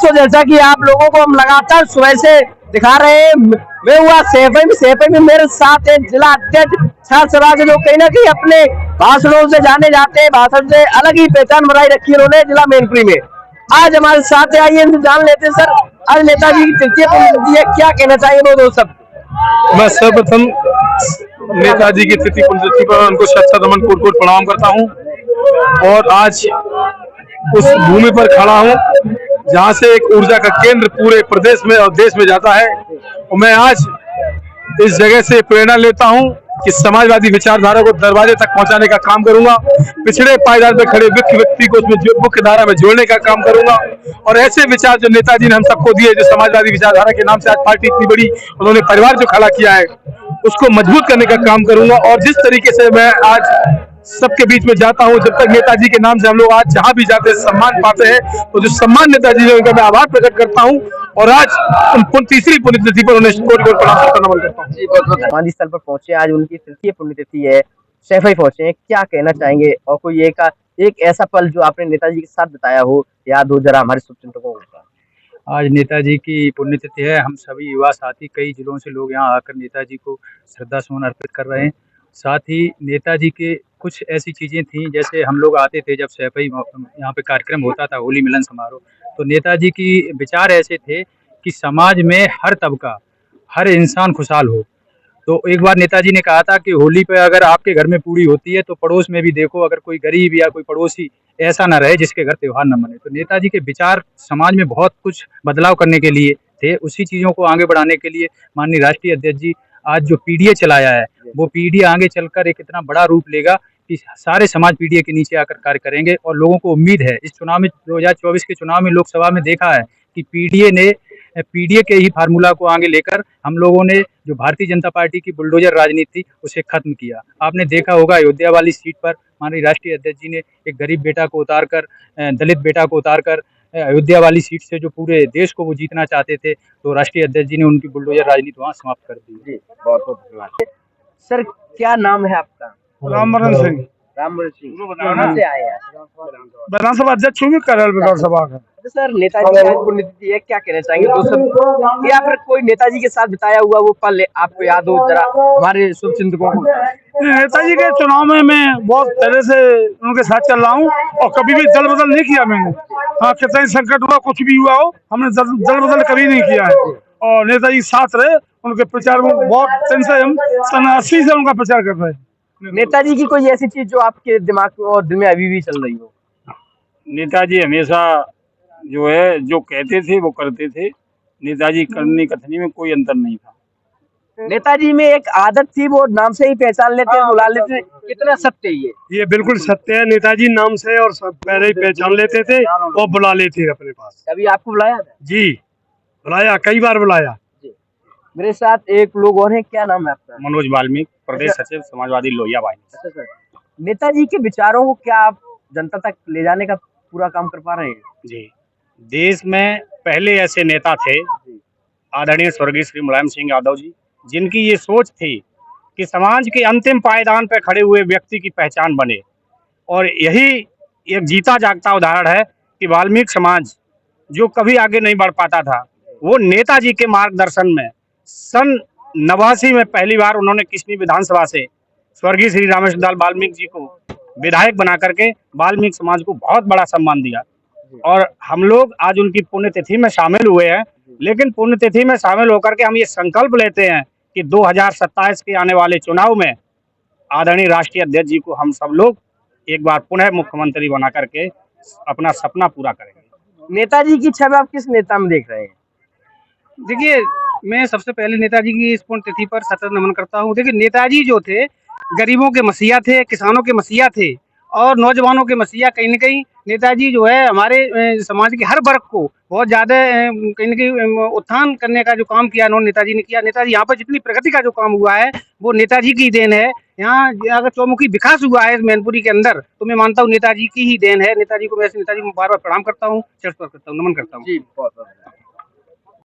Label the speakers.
Speaker 1: दोस्तों जैसा कि आप लोगों को हम लगातार सुबह से दिखा रहे हैं, मैं हुआ सेफई में मेरे साथ है जिला अध्यक्ष छात्र सभा के, जो कहीं ना कहीं अपने भाषणों से जाने जाते हैं, भाषण से अलग ही पहचान बनाई रखी है उन्होंने जिला मैनपुरी में। आज हमारे साथ है, आइए इनसे जान लेते हैं। सर, आज नेताजी की तृतीय पुण्यतिथि है, क्या कहना चाहिए वो दो सब?
Speaker 2: मैं सर्वप्रथम नेताजी की तृतीय पुण्यतिथि पर उनको शत नमन कोट प्रणाम करता हूं और आज उस भूमि पर खड़ा हूं जहां से एक ऊर्जा का केंद्र पूरे प्रदेश में और देश में जाता है। और मैं आज इस जगह से प्रेरणा लेता हूं कि समाजवादी विचारधारा को दरवाजे तक पहुंचाने का काम करूंगा, पिछड़े पायदान पर खड़े व्यक्ति को उसमें मुख्य धारा में जोड़ने का काम करूंगा और ऐसे विचार जो नेताजी ने हम सबको दिए, जो समाजवादी विचारधारा के नाम से आज पार्टी इतनी बड़ी उन्होंने परिवार जो खड़ा किया है, उसको मजबूत करने का काम करूंगा। और जिस तरीके से मैं आज सबके बीच में जाता हूं, जब तक नेताजी के नाम से हम लोग आज जहां भी जाते हैं सम्मान पाते हैं, तो जो सम्मान नेताजी ने उनका मैं आभार प्रकट करता हूं और आज तीसरी पुण्यतिथि पर उन्हें कोटि प्रणाम नमन करता हूं।
Speaker 1: समाधि स्थल पर पहुंचे, आज उनकी तृतीय पुण्यतिथि है, सेफई पहुंचे हैं, क्या कहना चाहेंगे? और कोई एक ऐसा पल जो आपने नेताजी के साथ बताया हो, याद हो जरा हमारे शुभचिंतकों को।
Speaker 3: आज नेताजी की पुण्यतिथि है। हम सभी युवा साथी कई जिलों से लोग यहाँ आकर नेताजी को श्रद्धा सुमन अर्पित कर रहे हैं। साथ ही नेताजी के कुछ ऐसी चीज़ें थीं, जैसे हम लोग आते थे जब सैफई यहाँ पे कार्यक्रम होता था, होली मिलन समारोह, तो नेताजी की विचार ऐसे थे कि समाज में हर तबका, हर इंसान खुशहाल हो। तो एक बार नेताजी ने कहा था कि होली पे अगर आपके घर में पूड़ी होती है तो पड़ोस में भी देखो, अगर कोई गरीब या कोई पड़ोसी ऐसा ना रहे जिसके घर त्योहार न मने। तो नेताजी के विचार समाज में बहुत कुछ बदलाव करने के लिए थे। उसी चीज़ों को आगे बढ़ाने के लिए माननीय राष्ट्रीय अध्यक्ष जी आज जो पीडीए चलाया है, वो पीडीए आगे चलकर एक इतना बड़ा रूप लेगा कि सारे समाज पीडीए के नीचे आकर कार्य करेंगे। और लोगों को उम्मीद है, इस चुनाव में 2024 के चुनाव में लोकसभा में देखा है कि पीडीए के ही फार्मूला को आगे लेकर हम लोगों ने जो भारतीय जनता पार्टी की बुलडोजर राजनीति उसे खत्म किया। आपने देखा होगा अयोध्या वाली सीट पर माननीय राष्ट्रीय अध्यक्ष जी ने एक गरीब बेटा को उतारकर, दलित बेटा को उतारकर अयोध्या वाली सीट से जो पूरे देश को वो जीतना चाहते थे, तो राष्ट्रीय अध्यक्ष जी ने उनकी बुलडोजर राजनीति वहाँ समाप्त कर दी।
Speaker 1: जी, बहुत बहुत धन्यवाद। सर, क्या नाम है आपका?
Speaker 2: रामवरण सिंह।
Speaker 1: रामवरण सिंह, कहाँ से आए हैं?
Speaker 2: विधानसभा अध्यक्ष हूँ करल विधानसभा का।
Speaker 1: सर, नेताजी की पुण्यतिथि है, क्या कहना चाहेंगे दोस्तों? या फिर कोई नेताजी के साथ बिताया हुआ वो पल आपको याद हो, जरा हमारे शुभचिंतकों को।
Speaker 2: नेताजी के चुनाव में मैं बहुत पहले से उनके साथ चल रहा हूँ और कभी भी दल बदल नहीं किया मैंने। हाँ, कितना ही संकट हुआ, कुछ भी हुआ हो, हमने दल बदल कभी नहीं किया है और नेताजी साथ रहे। उनके प्रचार में बहुत दिन से हम सन 80 से उनका प्रचार कर रहे हैं।
Speaker 1: नेताजी की कोई ऐसी चीज जो आपके दिमाग में और दिल में अभी भी चल रही हो?
Speaker 4: नेताजी हमेशा जो है जो कहते थे वो करते थे। नेताजी करनी कथनी में कोई अंतर नहीं था।
Speaker 1: नेताजी में एक आदत थी, वो नाम से ही पहचान लेते, बुला लेते। कितना सत्य ये
Speaker 2: बिल्कुल सत्य है। नेताजी नाम से और पहले ही पहचान लेते थे और बुला लेते थे अपने पास।
Speaker 1: कभी आपको बुलाया था?
Speaker 2: जी, बुलाया, कई बार बुलाया।
Speaker 1: मेरे साथ एक लोग और हैं, क्या नाम है आपका?
Speaker 4: मनोज वाल्मीकि, प्रदेश सचिव समाजवादी लोहिया वाहिनी।
Speaker 1: अच्छा सर, नेताजी के विचारों को क्या आप जनता तक ले जाने का पूरा काम कर पा रहे हैं?
Speaker 4: जी, देश में पहले ऐसे नेता थे आदरणीय स्वर्गीय श्री मुलायम सिंह यादव जी, जिनकी ये सोच थी कि समाज के अंतिम पायदान पर खड़े हुए व्यक्ति की पहचान बने। और यही एक जीता जागता उदाहरण है कि वाल्मीकि समाज जो कभी आगे नहीं बढ़ पाता था, वो नेताजी के मार्गदर्शन में सन 89 में पहली बार उन्होंने किसनी विधानसभा से स्वर्गीय श्री रामेश्वर दास वाल्मीकि जी को विधायक बना करके वाल्मीकि समाज को बहुत बड़ा सम्मान दिया। और हम लोग आज उनकी पुण्यतिथि में शामिल हुए हैं। लेकिन पुण्यतिथि में शामिल होकर के हम ये संकल्प लेते हैं कि 2027 के आने वाले चुनाव में आदरणीय राष्ट्रीय अध्यक्ष जी को हम सब लोग एक बार पुनः मुख्यमंत्री बना करके अपना सपना पूरा करेंगे।
Speaker 1: नेताजी की छवि आप किस नेता में देख रहे हैं?
Speaker 3: देखिए, मैं सबसे पहले नेताजी की इस पुण्यतिथि पर सतत नमन करता हूँ। देखिए, नेताजी जो थे गरीबों के मसीहा थे, किसानों के मसीहा थे और नौजवानों के मसीहा। कहीं न कहीं नेताजी जो है हमारे समाज के हर वर्ग को बहुत ज़्यादा कहीं न कहीं उत्थान करने का जो काम किया उन्होंने नेताजी ने किया। नेताजी यहाँ पर जितनी प्रगति का जो काम हुआ है वो नेताजी की देन है। यहाँ अगर चौमुखी विकास हुआ है मैनपुरी के अंदर, तो मैं मानता हूँ नेताजी की ही देन है। नेताजी को मैं नेताजी को बार बार प्रणाम करता हूँ, चरण स्पर्श करता हूँ, नमन करता हूँ।
Speaker 1: जी, बहुत